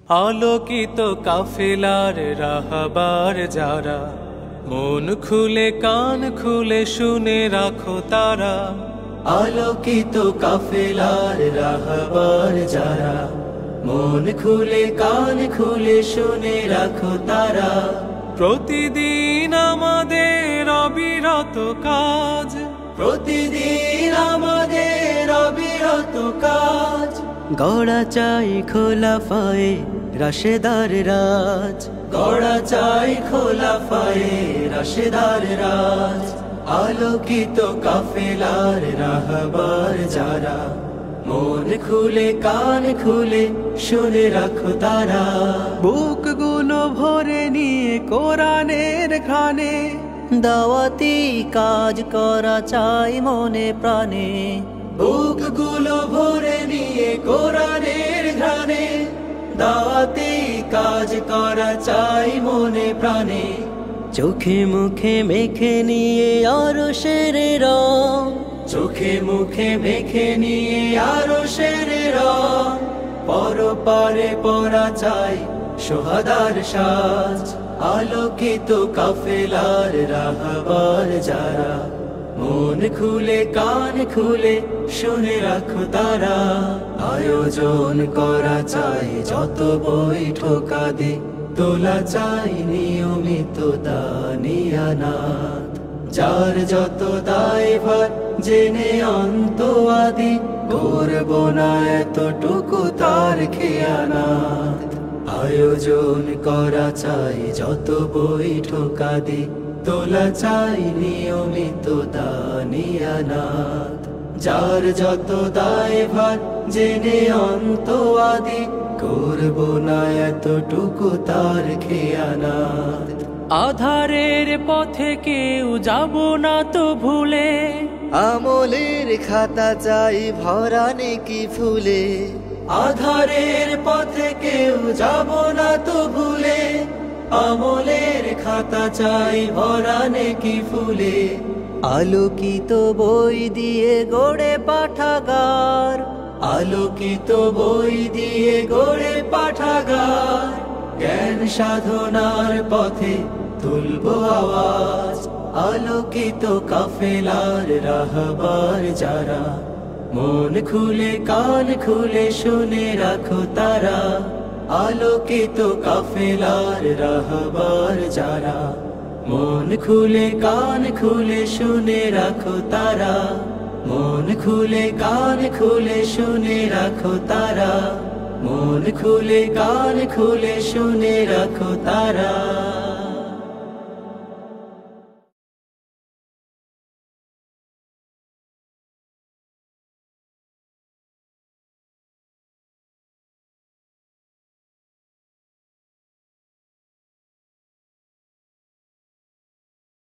আলোকিত কাফেলার রাহবার যারা, মন খুলে কান খুলে শুনে রাখো তারা। আলোকিত কাফেলার রাহবার যারা, মন খুলে কান খুলে শুনে রাখো তারা। প্রতিদিন আমাদের অবিরত কাজ, প্রতিদিন আমাদের অবিরত কাজ। গড়া চাই খোলাফায়ে রাশেদার রাজ, গড়া চাই খোলাফায়ে রাশেদার রাজ। আলোকিত কাফেলার রাহবার যারা, মন খুলে কান খুলে শুনে রাখো তারা। বুকগুলো ভরে নিয়ে কোরআনের ঘ্রাণে, দাওয়াতি কাজ করা চাই মনে প্রাণে। বুকগুলো ভরে নিয়ে কোরআনের ঘ্রাণে, দাওয়াতি কাজ করা চাই মনে প্রাণে। চোখে মুখে মেখে নিয়ে আরশের রং, চোখে মুখে মেখে নিয়ে আরশের রং। পরপারে পরা চাই সোহাদার সাজ। আলোকিত কাফেলার রাহবার যারা, মন খুলে কান খুলে শুনে রাখো তারা। আয়োজন করা চাই যত বৈঠকাদি, তোলা চাই নিয়মিত দানিয়ানাত। যার যত দায়ভার জেনে অন্তোয়াদি, করব না এতটুকু তার খেয়ানাত। আয়োজন করা চাই যত বৈঠকাদি, তোলা চাই নিয়মিত দানিয়ানাত। যার যত দায়ভার জেনে অন্তোয়াদি, করব না এতটুকু তার খেয়ানাত। আধারের পথে কেউ যাব না তো ভুলে, আমলের খাতা চাই ভরা নেকি ফুলে। আধারের পথে কেউ যাব না তো ভুলে, আমলের খাতা চাই ভরা নেকি ফুলে। আলোকিত বই দিয়ে গড়ে পাঠাগার, আলোকিত বই দিয়ে গড়ে পাঠাগার। জ্ঞান সাধনার পথে তুলবো আওয়াজ। আলোকিত কাফেলার রাহবার যারা, মন খুলে কান খুলে শুনে রাখো তারা। আলোকিত কাফেলার রাহবার যারা, মন খুলে কান খুলে শুনে রাখো তারা। মন খুলে কান খুলে শুনে রাখো তারা। মন খুলে কান খুলে শুনে রাখো তারা।